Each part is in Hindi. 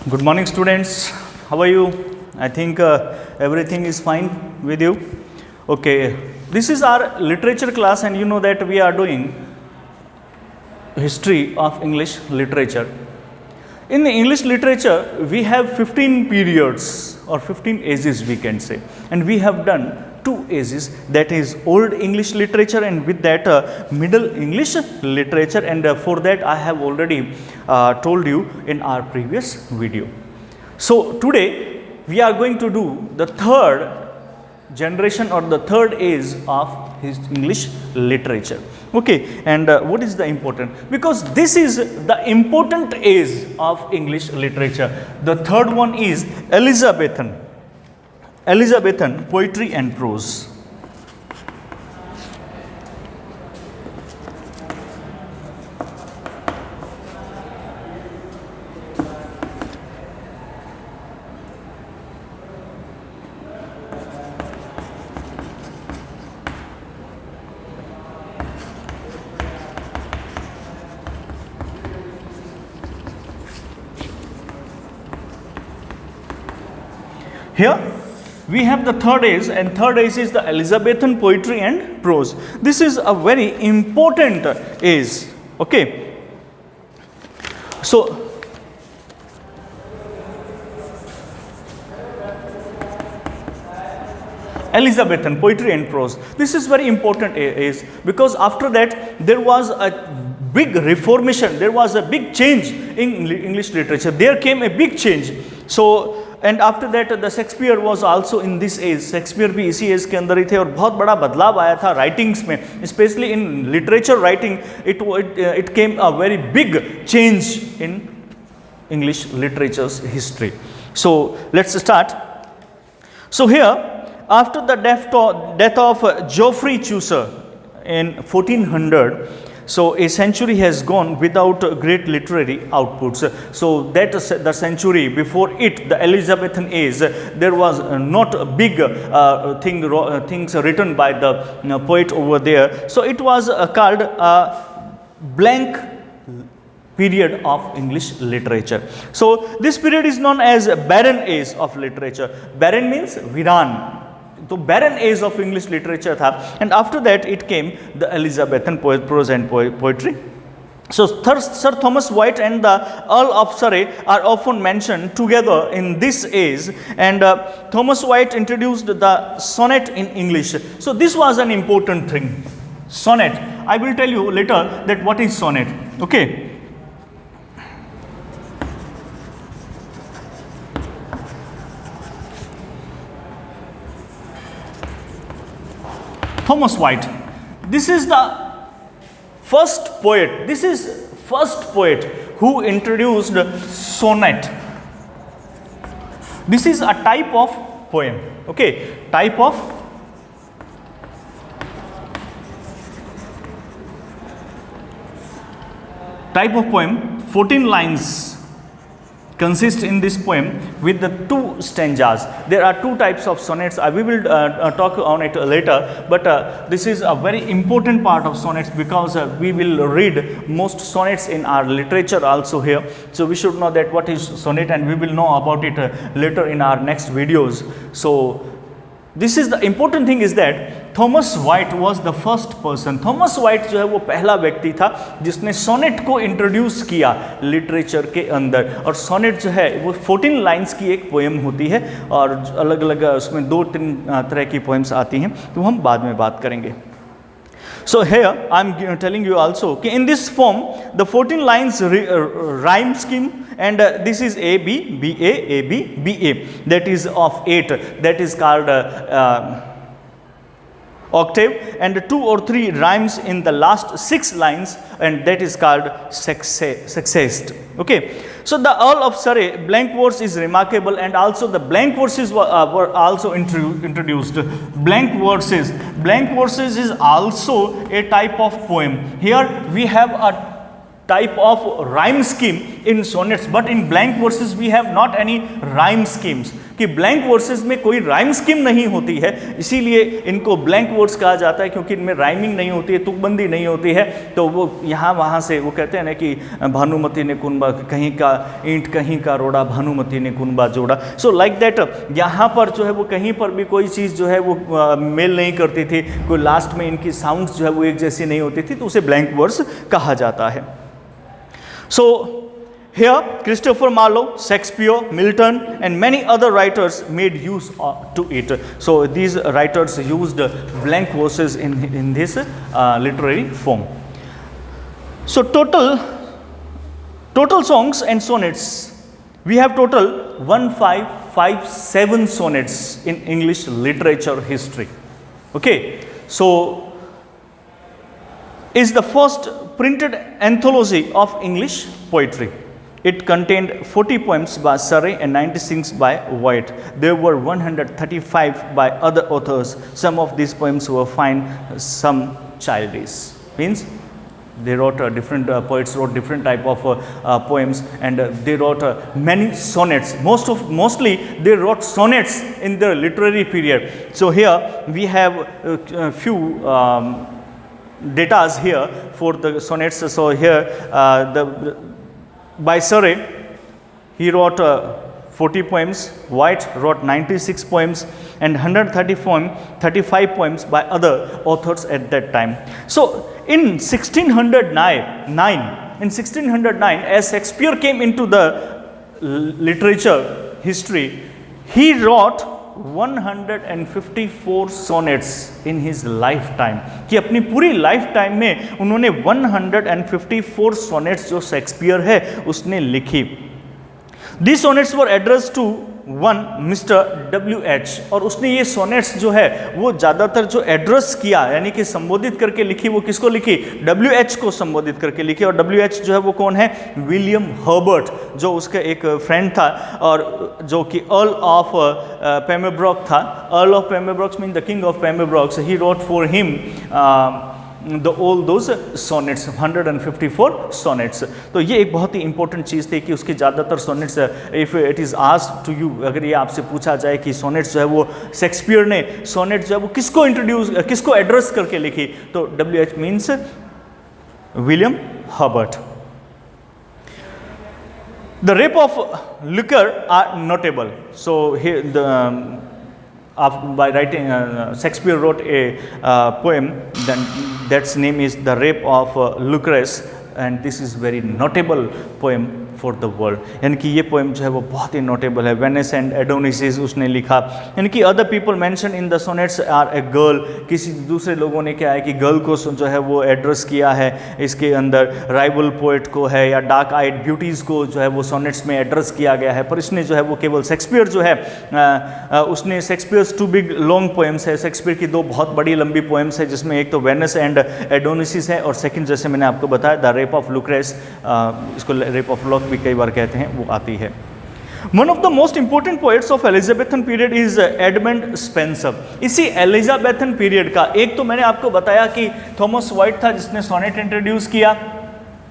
Good morning, students. How are you? I think everything is fine with you. Okay, this is our literature class, and you know that we are doing history of English literature. In the English literature, we have 15 periods or 15 ages, we can say, and we have done two ages, that is Old English literature, and with that Middle English literature, and for that I have already told you in our previous video. So today we are going to do the third generation or the third age of his English literature. Okay, and what is the important? Because this is the important age of English literature. The third one is Elizabethan poetry and prose. Here we have the third age, and third age is the Elizabethan poetry and prose. This is a very important age. Okay, so Elizabethan poetry and prose, this is very important age, because after that there was a big reformation, there was a big change in English literature. There came a big change. So and after that the Shakespeare was also in this age. Shakespeare भी इसी एज के अंदर ही थे, और बहुत बड़ा बदलाव आया था राइटिंग्स में, specially in literature writing. it came a very big change in English literature's history. So let's start. So here, after the death of Geoffrey Chaucer in 1400, so a century has gone without great literary outputs. So that the century before it, the Elizabethan age, there was not a big things written by the poet over there. So it was called a blank period of English literature. So this period is known as barren age of literature. Barren means viran. तो barren age of English literature था, and after that it came the Elizabethan prose and poetry. So Sir Thomas White and the Earl of Surrey are often mentioned together in this age, and Thomas White introduced the sonnet in English. So this was an important thing. Sonnet, I will tell you later that what is sonnet. Okay. Thomas White, this is the first poet, who introduced sonnet. This is a type of poem. Okay, type of poem. 14 lines consist in this poem with the two stanzas. There are two types of sonnets. We will talk on it later, but this is a very important part of sonnets, because we will read most sonnets in our literature also here. So we should know that what is sonnet, and we will know about it later in our next videos. So this is the important thing, is that Thomas white was the first person. Thomas white जो है वो पहला व्यक्ति था जिसने सोनेट को इंट्रोड्यूस किया लिटरेचर के अंदर. और सोनेट जो है वो 14 लाइंस की एक पोएम होती है, और अलग अलग उसमें 2-3 तरह की पोएम्स आती हैं, तो हम बाद में बात करेंगे. So here I am telling you also कि in this form the 14 lines rhyme scheme, and this is A B B A B B A, that is of 8, that is called octave, and 2 or 3 rhymes in the last 6 lines, and that is called sextette. Okay, so the Earl of Surrey blank verse is remarkable, and also the blank verses were also introduced. Blank verses is also a type of poem. Here we have a type of rhyme scheme in sonnets, but in blank verses we have not any rhyme schemes. कि ब्लैंक वर्सेस में कोई राइम स्कीम नहीं होती है, इसीलिए इनको ब्लैंक वर्ड्स कहा जाता है, क्योंकि इनमें राइमिंग नहीं होती है, तुकबंदी नहीं होती है। तो वो यहाँ वहाँ से वो कहते हैं ना कि भानुमति ने कुनबा, कहीं का ईंट कहीं का रोड़ा, भानुमति ने कुनबा जोड़ा। सो लाइक दैट यहाँ पर जो है वो कहीं पर भी कोई चीज़ जो है वो मेल नहीं करती थी, कोई लास्ट में इनकी साउंड्स जो है वो एक जैसी नहीं होती थी, तो उसे ब्लैंक वर्ड्स कहा जाता है। So here Christopher Marlowe, Shakespeare, Milton and many other writers made use to it. So these writers used blank verses in this literary form. So total songs and sonnets, we have total 1557 sonnets in English literature history. Okay, so is the first printed anthology of English poetry. It contained 40 poems by Surrey and 96 by White. There were 135 by other authors. Some of these poems were fine, some childish. Means they wrote different poets wrote different type of poems, and they wrote many sonnets. Mostly they wrote sonnets in the literary period. So here we have a few datas here for the sonnets. So here by Surrey, he wrote 40 poems, White wrote 96 poems, and 135 poems by other authors at that time. So in 1609, as Shakespeare came into the literature history, he wrote 154 sonnets in his lifetime, कि अपनी पूरी लाइफ टाइम में उन्होंने 154 sonnets जो शेक्सपियर है उसने लिखी। These sonnets were addressed to one Mr. W.H. और उसने ये सोनेट्स जो है वो ज़्यादातर जो एड्रेस किया, यानी कि संबोधित करके लिखी, वो किसको लिखी? W.H. को संबोधित करके लिखी। और W.H. जो है वो कौन है? विलियम हर्बर्ट, जो उसका एक फ्रेंड था और जो कि अर्ल ऑफ पेम्बरोक था। Earl of Pembroke mean the king of Pembroke. He wrote for him all those sonnets, 154 sonnets. तो ये एक बहुत ही इंपॉर्टेंट चीज़ थी कि उसकी ज़्यादातर sonnets, if it is asked to you, अगर ये आपसे पूछा जाए कि sonnets जो है वो शेक्सपियर ने sonnets जो है वो किसको एड्रेस करके लिखी, तो WH means William Herbert. The rape of liquor are notable. So here by writing, Shakespeare wrote a poem, then that's name is The Rape of Lucrece, and this is very notable poem for the world. यानी कि ये पोएम जो है वो बहुत ही नोटेबल है। वेनिस एंड एडोनिसिस उसने लिखा, यानी कि other people mention in the sonnets are a girl. किसी दूसरे लोगों ने क्या है कि गर्ल को जो है वो एड्रेस किया है इसके अंदर, राइवल पोएट को है या डार्क आइड ब्यूटीज़ को जो है वो सोनेट्स में एड्रेस किया गया है। पर इसने जो है वो केवल शेक्सपियर जो है उसने Shakespeare's two big long poems है, शेक्सपियर की दो बहुत बड़ी लंबी पोएम्स है जिसमें एक तो वेनिस एंड एडोनिसिस है और सेकंड जैसे मैंने आपको बताया द रेप ऑफ लुक्रेस, इसको रेप ऑफ लॉक भी कई बार कहते हैं, वो आती है। One of the most important poets of Elizabethan period is Edmund Spenser। इसी एलिजाबेथन पीरियड का एक तो मैंने आपको बताया कि थॉमस वाइट था जिसने सोनेट इंट्रोड्यूस किया,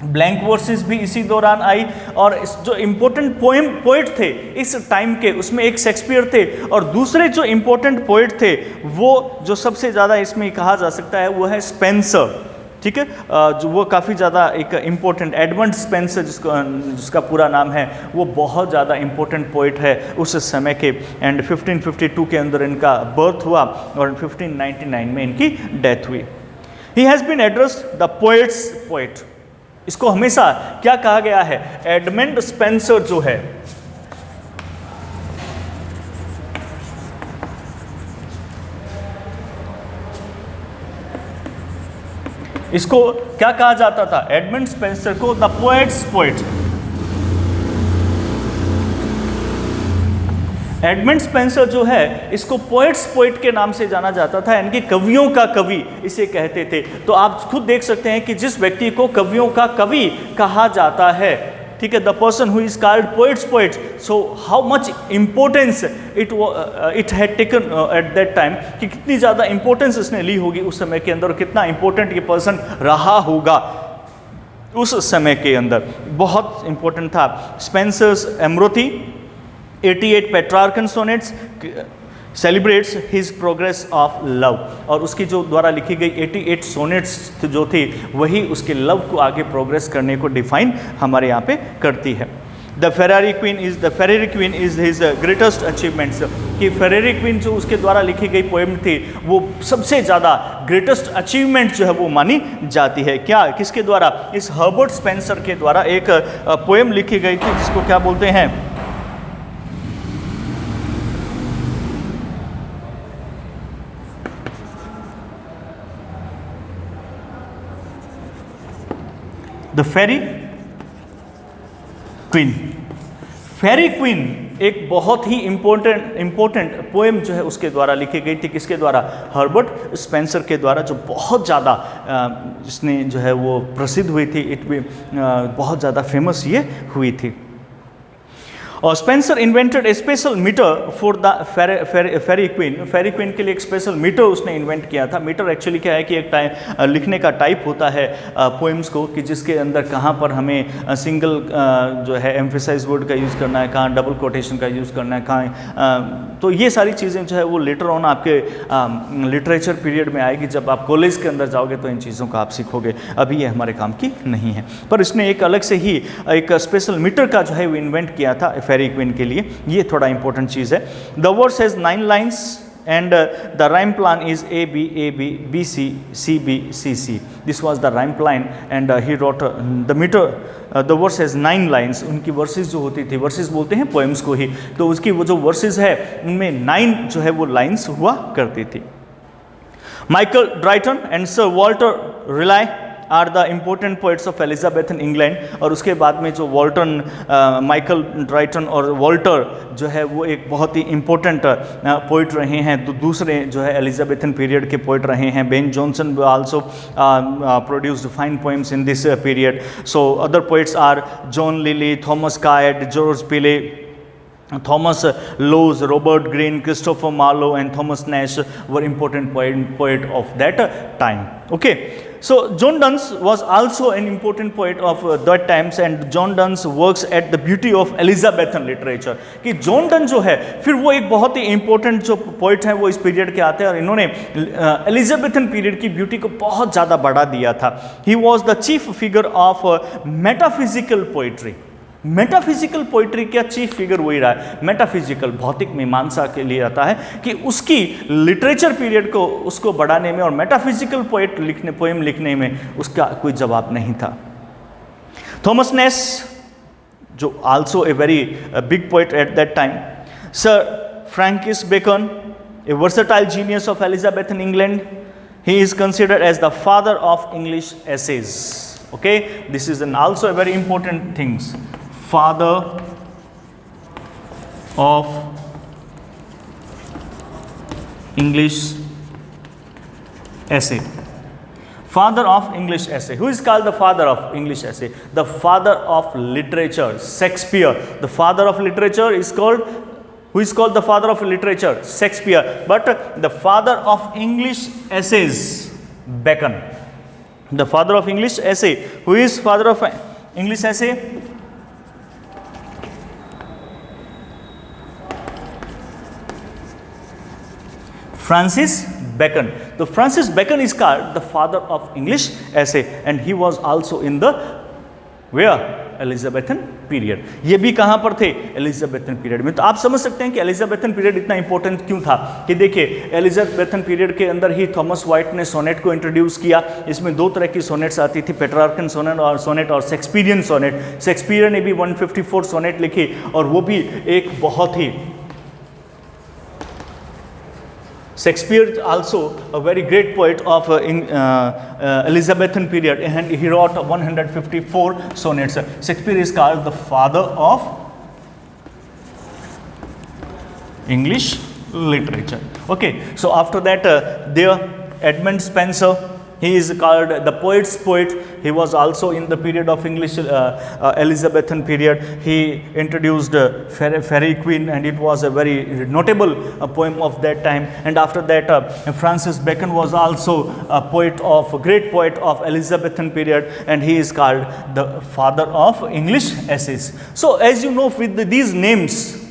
ब्लैंक वर्सेस भी इसी दौरान आई, और जो इम्पोर्टेंट पोएट थे इस टाइम के उसमें एक शेक्सपियर थे और दूसरे जो इम्पोर्टेंट पोएट थे वो जो सबसे ज़्यादा इसमें कहा जा सकता है वो है स्पेंसर। ठीक है, जो वो काफ़ी ज़्यादा एक इम्पोर्टेंट एडमंड स्पेंसर जिसका पूरा नाम है, वो बहुत ज़्यादा इम्पोर्टेंट पोइट है उस समय के, एंड 1552 के अंदर इनका बर्थ हुआ और 1599 में इनकी डेथ हुई। He has been addressed the poet's poet. इसको हमेशा क्या कहा गया है? एडमंड स्पेंसर जो है इसको क्या कहा जाता था? एडमंड स्पेंसर को the poet's poet. Edmund Spenser जो है इसको पोएट्स पोएट के नाम से जाना जाता था, यानी कि कवियों का कवि इसे कहते थे। तो आप खुद देख सकते हैं कि जिस व्यक्ति को कवियों का कवि कहा जाता है, ठीक है, the person who is called poets poet, so how much importance it had taken at that time, कि कितनी ज़्यादा इंपॉर्टेंस इसने ली होगी उस समय के अंदर, कितना इंपॉर्टेंट ये पर्सन रहा होगा उस समय के अंदर, बहुत इंपॉर्टेंट था। Spenser's Amoretti 88 Petrarchan sonnets celebrates his progress of love, और उसकी जो द्वारा लिखी गई 88 सोनेट्स जो थी वही उसके लव को आगे प्रोग्रेस करने को डिफाइन हमारे यहाँ पे करती है। The Ferrari queen is his greatest achievements, कि फेरारी क्वीन जो उसके द्वारा लिखी गई पोएम थी वो सबसे ज़्यादा ग्रेटेस्ट अचीवमेंट जो है वो मानी जाती है। क्या, किसके द्वारा? इस हर्बर्ट स्पेंसर के द्वारा एक पोएम लिखी गई थी जिसको क्या बोलते हैं, the Faerie Queene. Faerie Queene एक बहुत ही इंपॉर्टेंट पोएम जो है उसके द्वारा लिखी गई थी। किसके द्वारा? हर्बर्ट स्पेंसर के द्वारा, जो बहुत ज़्यादा इसने जो है वो प्रसिद्ध हुई थी, बहुत ज़्यादा फेमस ये हुई थी। और Spenser invented a special metre for the Faerie Queene. Faerie Queene के लिए एक स्पेशल मीटर उसने इन्वेंट किया था। मीटर एक्चुअली क्या है कि एक लिखने का टाइप होता है पोएम्स को, कि जिसके अंदर कहाँ पर हमें सिंगल जो है एम्फेसाइज वर्ड का यूज़ करना है, कहाँ डबल कोटेशन का यूज़ करना है, कहाँ तो ये सारी चीज़ें जो है वो लेटर ऑन आपके लिटरेचर पीरियड में आएगी। जब आप कॉलेज के अंदर जाओगे तो इन चीज़ों को आप सीखोगे, अभी ये हमारे काम की नहीं है। पर इसने एक अलग से ही एक स्पेशल मीटर का जो है वो इन्वेंट किया था फेरी क्वीन के लिए। ये थोड़ा इंपॉर्टेंट चीज़ है। The verse has 9 lines and the rhyme plan is A B A B B C C B C C. This was the rhyme plan and he wrote the meter. The verse has 9 lines. उनकी वर्सेस जो होती थी, वर्सेस बोलते हैं पोएम्स को ही, तो उसकी वो जो वर्सेस है उनमें 9 जो है वो लाइन्स हुआ करती थी। Michael Drayton and sir Walter Raleigh are the important poets of Elizabethan England. और उसके बाद में जो माइकल ड्राइटन और वॉल्टर जो है वो एक बहुत ही इम्पोर्टेंट पोइट रहे हैं, तो दूसरे जो है एलिजाबेथन पीरियड के पोइट रहे हैं। Ben Jonson also produced fine poems in this period. So other poets are John Lyly, Thomas Kyd, George Peele, Thomas Lowes, Robert Greene, Christopher Marlowe and Thomas Nash were important poet of that time. Okay, so John Donne was also an important poet of that times and John Donne works at the beauty of Elizabethan literature. कि जॉन डन जो है फिर वो एक बहुत ही इंपॉर्टेंट जो पोइट हैं वो इस पीरियड के आते हैं और इन्होंने एलिजाबेथन पीरियड की ब्यूटी को बहुत ज़्यादा बढ़ा दिया था। He was the chief figure of metaphysical poetry. Metaphysical poetry का चीफ फिगर वही रहा है। मेटाफिजिकल भौतिक मीमांसा के लिए आता है कि उसकी लिटरेचर पीरियड को उसको बढ़ाने में और मेटाफिजिकल पोएम लिखने में उसका कोई जवाब नहीं था। थॉमस नेस जो also a very big poet at that time. Sir Francis Bacon, a versatile genius of Elizabethan England, he is considered as the father of English essays. Okay, this is also a very important things. Father of English essay. Father of English essay. Who is called the father of English essay? The father of literature, Shakespeare. The father of literature is called, who is called the father of literature? Shakespeare. But the father of English essays, Bacon. The father of English essay. Who is father of English essay? Francis Bacon. So Francis Bacon is called the father of English essay and he was also in the where? Elizabethan period. ये भी कहाँ पर थे? एलिजाबेथन पीरियड में। तो आप समझ सकते हैं कि एलिजाबेथन पीरियड इतना इंपॉर्टेंट क्यों था कि देखिए एलिजाबेथन पीरियड के अंदर ही थॉमस वाइट ने सोनेट को इंट्रोड्यूस किया। इसमें दो तरह की सोनेट्स आती थी, पेट्रार्कन सोनेट और शेक्सपियरियन सोनेट। शेक्सपियर ने भी 154 सोनेट लिखी और वो भी एक बहुत ही Shakespeare also a very great poet of Elizabethan period and he wrote 154 sonnets. Shakespeare is called the father of English literature. Okay, so after that there Edmund Spenser, he is called the poet's poet. He was also in the period of English Elizabethan period. He introduced Faerie Queene and it was a very notable poem of that time. And after that Francis Bacon was also a great poet of Elizabethan period and he is called the father of English essays. So as you know, with these names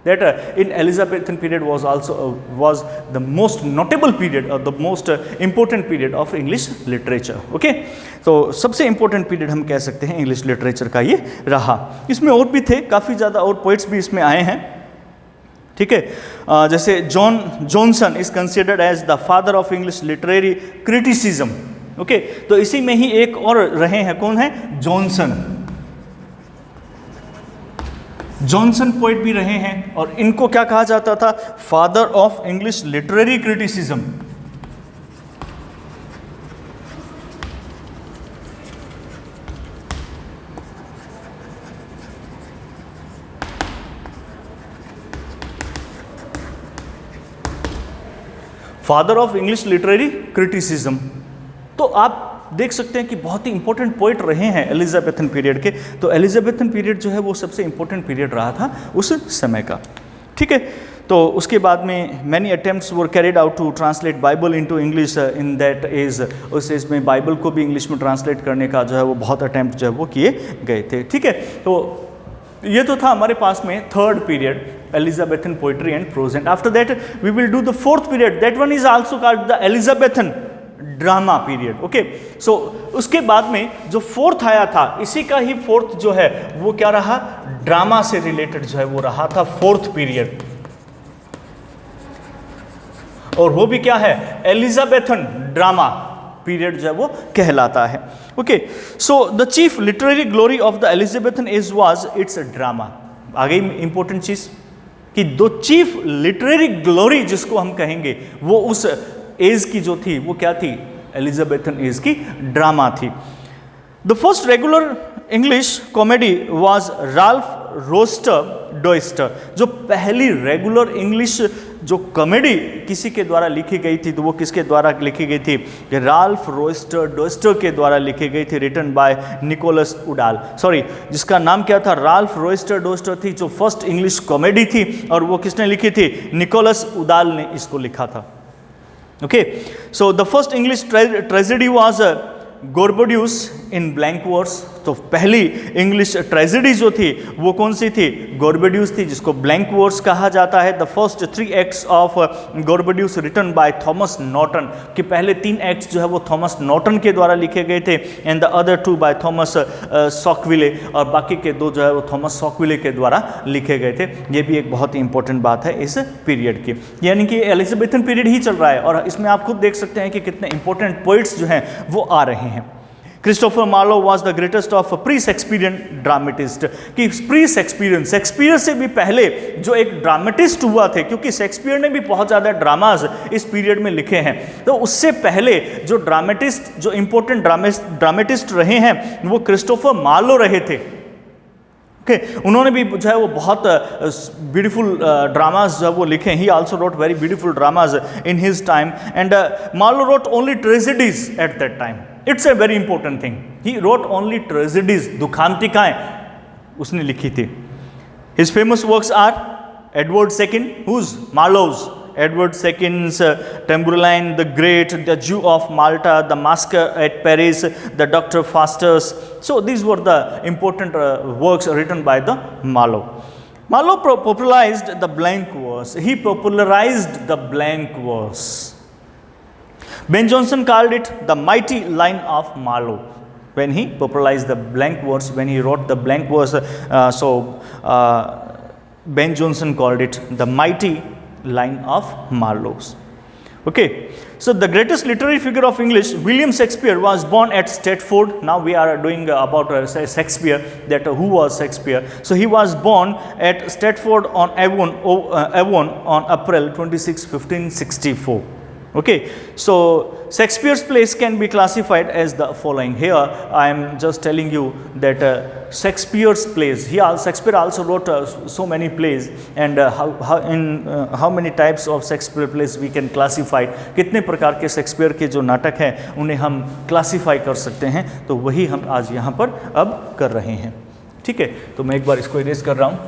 that in Elizabethan period was also was the most notable period or the most important period of English literature. Okay, तो सबसे important period हम कह सकते हैं English literature का ये रहा. इसमें और भी थे, काफ़ी ज़्यादा और poets भी इसमें आए हैं. ठीक है, जैसे John Johnson is considered as the father of English literary criticism. Okay, तो इसी में ही एक और रहे हैं, कौन है? जॉनसन. जॉनसन पोइट भी रहे हैं और इनको क्या कहा जाता था? Father of English literary criticism. Father of English literary criticism. तो आप देख सकते हैं कि बहुत ही इंपॉर्टेंट पोइट रहे हैं एलिजाबेथन पीरियड के. तो एलिजाबेथन पीरियड जो है वो सबसे इंपॉर्टेंट पीरियड रहा था उस समय का. ठीक है, तो उसके बाद में many attempts were carried out to translate Bible into English in that age. उस एज में बाइबल को भी इंग्लिश में ट्रांसलेट करने का जो है वो बहुत अटेम्प्ट जो है वो किए गए थे. ठीक है, तो ये तो था हमारे पास में third period Elizabethan poetry and prose. And after that we will do the fourth period, that one is also called the Elizabethan drama period. Okay, so उसके बाद में जो फोर्थ आया था, इसी का ही फोर्थ जो है वो क्या रहा? ड्रामा से रिलेटेड जो है वो रहा था फोर्थ पीरियड. और वो भी क्या है? एलिजाबेथन ड्रामा पीरियड जो है वो कहलाता है. Okay, so the chief literary glory of the Elizabethan age was it's drama. आगे इंपॉर्टेंट चीज कि दो चीफ लिटरेरी ग्लोरी जिसको हम कहेंगे वो उस एज की जो थी वो क्या थी? एलिजाबेथन एज की ड्रामा थी. The first regular English comedy was Ralph Roister Doister. जो पहली रेगुलर इंग्लिश जो कॉमेडी किसी के द्वारा लिखी गई थी, तो वो किसके द्वारा लिखी गई थी? राल्फ रोस्टर डोइस्टर के द्वारा लिखी गई थी, written by Nicholas Udall. Sorry, जिसका नाम क्या था? राल्फ रोस्टर डोइस्टर थी, जो फर्स्ट इंग्लिश कॉमेडी थी, और वो किसने लिखी थी? निकोलस उडाल ने इसको लिखा था. Okay, so the first English tragedy was Gorboduc in blank verse. तो पहली इंग्लिश ट्रेजेडी जो थी वो कौन सी थी? गोरबोड्यूस थी, जिसको ब्लैंक वर्स कहा जाता है. The first 3 acts of Gorboduc written by Thomas Norton. कि पहले 3 एक्ट्स जो है वो थॉमस नॉर्टन के द्वारा लिखे गए थे, and the other 2 by Thomas Sackville, और बाकी के 2 जो है वो थॉमस सॉकविले के द्वारा लिखे गए थे. ये भी एक बहुत ही इंपॉर्टेंट बात है इस पीरियड की, यानी कि एलिजाबेथन पीरियड ही चल रहा है, और इसमें आप खुद देख सकते हैं कि कितने इंपॉर्टेंट पोइट्स जो हैं वो आ रहे हैं. Christopher Marlowe was the greatest of pre Shakespearean dramatist. कि प्री शेक्सपियरियन, शेक्सपियर से भी पहले जो एक ड्रामेटिस्ट हुआ थे, क्योंकि शेक्सपियर ने भी बहुत ज़्यादा ड्रामाज इस पीरियड में लिखे हैं, तो उससे पहले जो ड्रामेटिस्ट, जो इंपॉर्टेंट ड्रामेटिस्ट रहे हैं वो क्रिस्टोफर मार्लो रहे थे. ओके, उन्होंने भी जो है वो बहुत ब्यूटीफुल ड्रामाज जो है वो लिखे. He also wrote very beautiful dramas in his time, and Marlowe wrote only tragedies at that time. It's a very important thing. He wrote only tragedies, दुखांतिकाएं उसने लिखी थी. His famous works are Edward second, whose Marlowe's, Edward II's Tamburlaine the Great, the Jew of Malta, the Massacre at Paris, the Dr. Faustus. So these were the important works written by the Marlowe. Marlowe popularized the blank verse. He popularized the blank verse. Ben Jonson called it the mighty line of Marlowe. When he popularized the blank verse, when he wrote the blank verse, Ben Jonson called it the mighty line of Marlowe's. Okay, so the greatest literary figure of English, William Shakespeare, was born at Stratford. Now we are doing about Shakespeare, that who was Shakespeare. So he was born at Stratford on Avon on April 26, 1564. Okay, so Shakespeare's plays can be classified as the following. Here I am just telling you that Shakespeare's plays. Shakespeare also wrote so many plays, and how many types of Shakespeare plays we can classify. कितने प्रकार के शेक्सपियर के जो नाटक हैं उन्हें हम क्लासीफाई कर सकते हैं, तो वही हम आज यहाँ पर अब कर रहे हैं. ठीक है, तो मैं एक बार इसको इरेज कर रहा हूँ.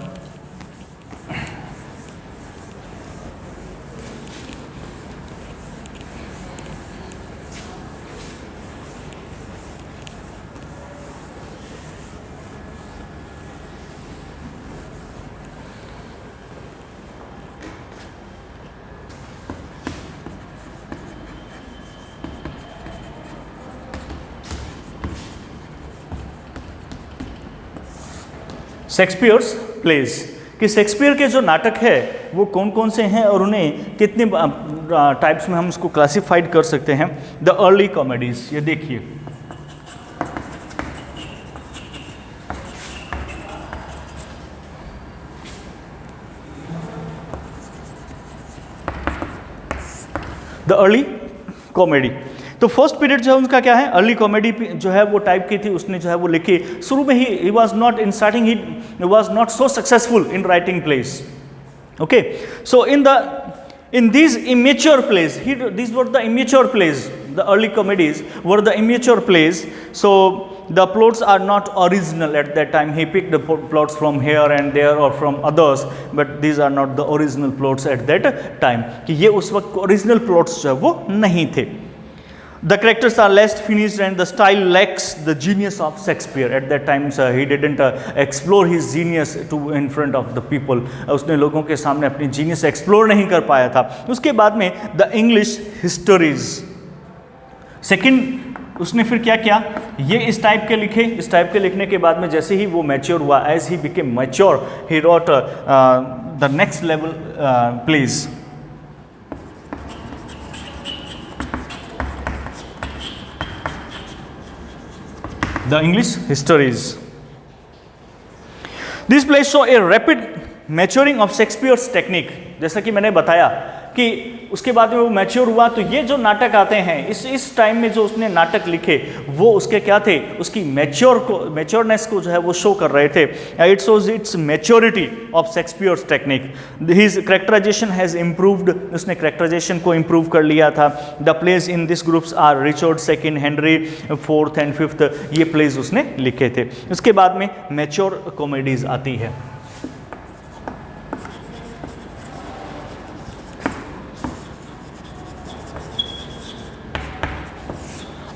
शेक्सपियर्स प्लेज कि शेक्सपियर के जो नाटक है वो कौन कौन से हैं और उन्हें कितने टाइप्स में हम उसको क्लासिफाइड कर सकते हैं। द अर्ली कॉमेडीज, ये देखिए, द अर्ली कॉमेडी। तो फर्स्ट पीरियड जो है उनका क्या है, अर्ली कॉमेडी जो है वो टाइप की थी, उसने जो है वो लिखी शुरू में he was not in starting, he was not so successful in writing place. Okay, so in these immature plays, these were the immature plays, the early comedies were the immature plays, so the plots are not original at that time. He picked the plots from here and there or from others, but these are not the original plots at that time, कि ये उस वक्त original plots जो है वो नहीं थे। The characters are less finished and the style lacks the genius of Shakespeare. At that time, he didn't explore his genius to in front of the people. उसने लोगों के सामने अपनी genius explore नहीं कर पाया था। उसके बाद में the English histories, second उसने फिर क्या किया, ये इस टाइप के लिखे, इस टाइप के लिखने के बाद में जैसे ही वो मैच्योर हुआ, as he became mature, he wrote the next level plays. The English histories. These plays show a rapid maturing of Shakespeare's technique. जैसा कि मैंने बताया कि उसके बाद में वो मैच्योर हुआ, तो ये जो नाटक आते हैं इस टाइम में जो उसने नाटक लिखे वो उसके क्या थे, उसकी मैच्योरनेस को जो है वो शो कर रहे थे। It shows its maturity of Shakespeare's technique. His characterization has improved, उसने करेक्टराइजेशन को इम्प्रूव कर लिया था। The plays in this groups are Richard second, Henry fourth and fifth, ये प्लेज उसने लिखे थे। उसके बाद में मैच्योर कॉमेडीज आती है।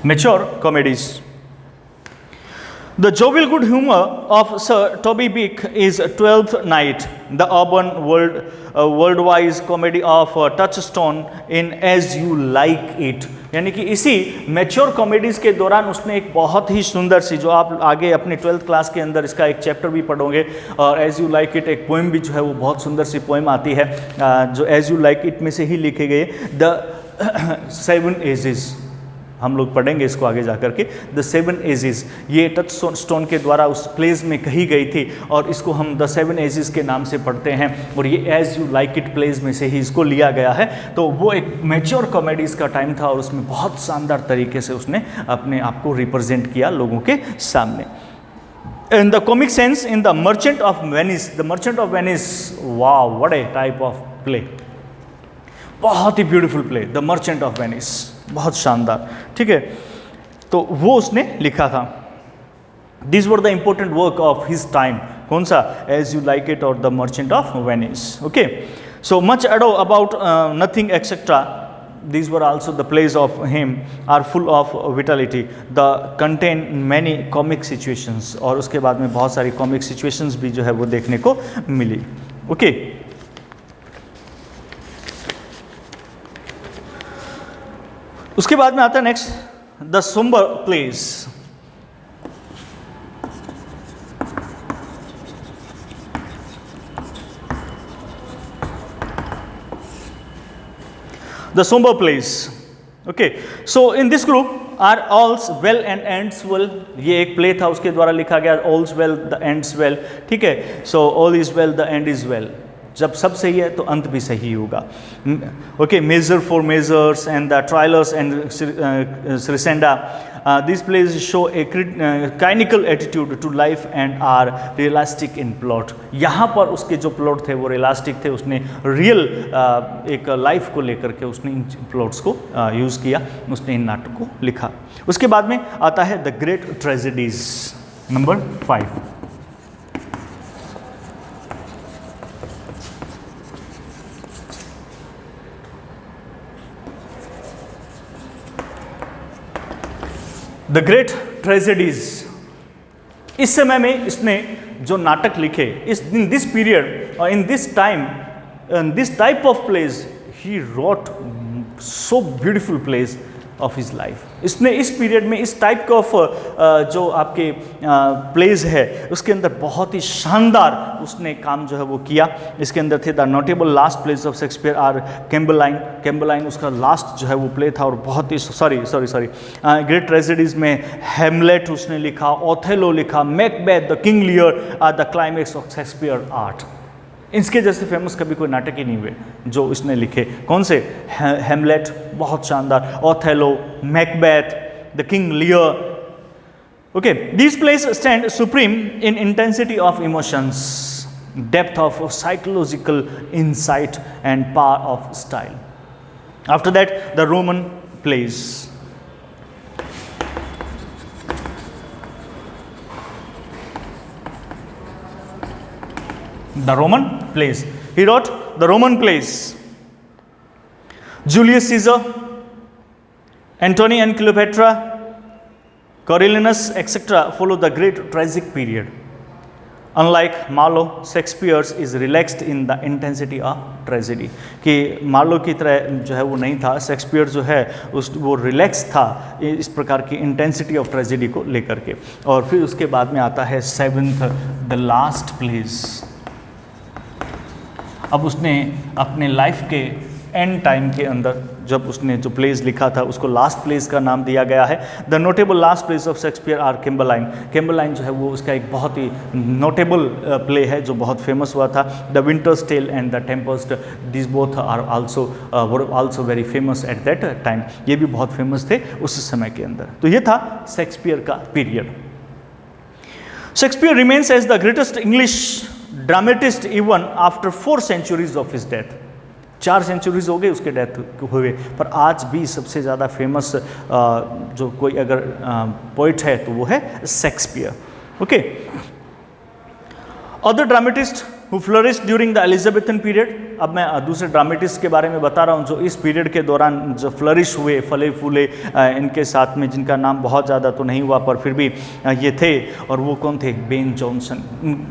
Mature comedies. The jovial good humor of Sir Toby Peck is Twelfth Night, the urban worldwide comedy of Touchstone in As You Like It. यानी कि इसी मैच्योर कॉमेडीज़ के दौरान उसने एक बहुत ही सुंदर सी, जो आप आगे अपनी 12th क्लास के अंदर इसका एक चैप्टर भी पढ़ोगे, और एज़ यू लाइक इट एक पोएम भी जो है वो बहुत सुंदर सी पोएम आती है जो एज़ यू लाइक इट में से ही लिखे गए। द 7 एजेस, हम लोग पढ़ेंगे इसको आगे जा करके। द 7 एजेस ये टच स्टोन के द्वारा उस प्लेस में कही गई थी और इसको हम द 7 एजेस के नाम से पढ़ते हैं, और ये as you like it place में से ही इसको लिया गया है। तो वो एक मैच्योर कॉमेडीज़ का टाइम था और उसमें बहुत शानदार तरीके से उसने अपने आप को रिप्रेजेंट किया लोगों के सामने। In the comic sense, in the Merchant of Venice, the Merchant of Venice, wow, what a type of play, बहुत ही beautiful play, the merchant of Venice, बहुत शानदार। ठीक है, तो वो उसने लिखा था। This were the important work of his time. कौन सा, एज यू लाइक इट और the merchant of Venice. Okay, so much ado about nothing etcetera, these were also the plays of him are full of vitality, the contain many comic situations, और उसके बाद में बहुत सारी comic situations भी जो है वो देखने को मिली। ओके, उसके बाद में आता है next the sombre place. The somber plays. Okay, so in this group are all's well and ends well. ये एक प्ले था, उसके द्वारा लिखा गया all's well the ends well. ठीक है, so all is well the end is well. जब सब सही है तो अंत भी सही होगा। Okay, measure for measures and the Troilus and Srisenda. These plays show a cynical attitude to life and are realistic in plot. यहाँ पर उसके जो प्लॉट थे वो रियलिस्टिक थे, उसने रियल एक लाइफ को लेकर के उसने इन प्लॉट्स को यूज़ किया, उसने इन नाटक को लिखा। उसके बाद में आता है the great tragedies, number 5। The great tragedies, इस समय में इसने जो नाटक लिखे, इन दिस पीरियड और in this time, in this type of plays he wrote so beautiful plays, of his life. इसने इस पीरियड में इस टाइप के ऑफ जो आपके प्लेज है उसके अंदर बहुत ही शानदार उसने काम जो है वो किया। इसके अंदर थे the notable last plays of Shakespeare are Cymbeline. Cymbeline उसका लास्ट जो है वो प्ले था और बहुत ही सॉरी ग्रेट ट्रेजेडीज में हेमलेट उसने लिखा, ओथेलो लिखा, Macbeth, the King Lear are the climax of Shakespeare art. इसके जैसे फेमस कभी कोई नाटक ही नहीं हुए जो इसने लिखे। कौन से? हेमलेट बहुत शानदार, Othello, Macbeth, the King लियर। Okay, these plays stand supreme in intensity of emotions, depth of psychological insight and power of style. After that, the Roman plays. The Roman plays. He wrote the Roman plays. Julius Caesar, Antony and Cleopatra, Coriolanus, etc. follow the great tragic period. Unlike Marlowe, Shakespeare is relaxed in the intensity of tragedy. कि मार्लो की तरह जो है वो नहीं था, शेक्सपियर जो है वो रिलैक्स था इस प्रकार की इंटेंसिटी ऑफ ट्रेजेडी को लेकर के। और फिर उसके बाद में आता है सेवंथ, द लास्ट प्लेस। अब उसने अपने लाइफ के एंड टाइम के अंदर जब उसने जो प्लेस लिखा था उसको लास्ट प्लेस का नाम दिया गया है। The notable last plays of Shakespeare are Cymbeline. Cymbeline जो है वो उसका एक बहुत ही नोटेबल प्ले है जो बहुत फेमस हुआ था। The Winter's Tale and the Tempest, this both are also very famous at that time. ये भी बहुत फेमस थे उस समय के अंदर। तो ये था शेक्सपियर का पीरियड। Shakespeare remains as the greatest English dramatist even after 4 centuries of his death. 4 centuries हो गए उसके डेथ हुए, पर आज भी सबसे ज़्यादा फेमस जो कोई अगर पोइट है तो वो है Shakespeare. Okay, other dramatist who flourished during the Elizabethan period. अब मैं दूसरे ड्रामेटिस्ट के बारे में बता रहा हूँ जो इस पीरियड के दौरान जो फ्लरिश हुए, फले फूले इनके साथ में, जिनका नाम बहुत ज़्यादा तो नहीं हुआ पर फिर भी ये थे। और वो कौन थे? बेन जॉनसन,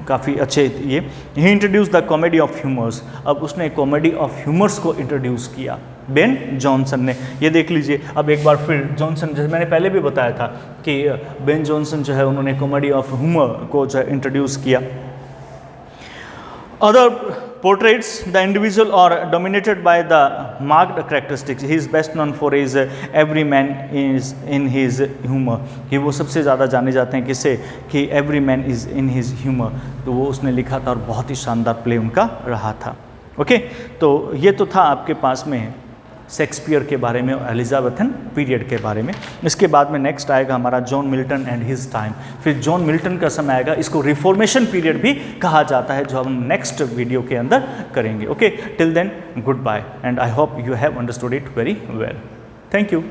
काफ़ी अच्छे ये। He introduce the comedy of humours. अब उसने कॉमेडी ऑफ ह्यूमर्स को इंट्रोड्यूस किया बेन जॉनसन ने। ये देख लीजिए, अब एक बार फिर जॉनसन, जैसे मैंने पहले भी बताया था कि बेन जॉनसन जो है उन्होंने कॉमेडी ऑफ ह्यूमर को जो है इंट्रोड्यूस किया। Other portraits, the individual are dominated by the marked characteristics. He is best known for his every man is in his humor. कि वो सबसे ज़्यादा जाने जाते हैं किससे? कि every man is in his humor। तो वो उसने लिखा था और बहुत ही शानदार प्ले उनका रहा था। ओके, तो ये तो था आपके पास में शेक्सपियर के बारे में, एलिजाबेथन पीरियड के बारे में। इसके बाद में नेक्स्ट आएगा हमारा John Milton and his time. फिर जॉन मिल्टन का समय आएगा, इसको रिफॉर्मेशन पीरियड भी कहा जाता है, जो हम नेक्स्ट वीडियो के अंदर करेंगे। Okay, till then good bye and I hope you have understood it very well. Thank you.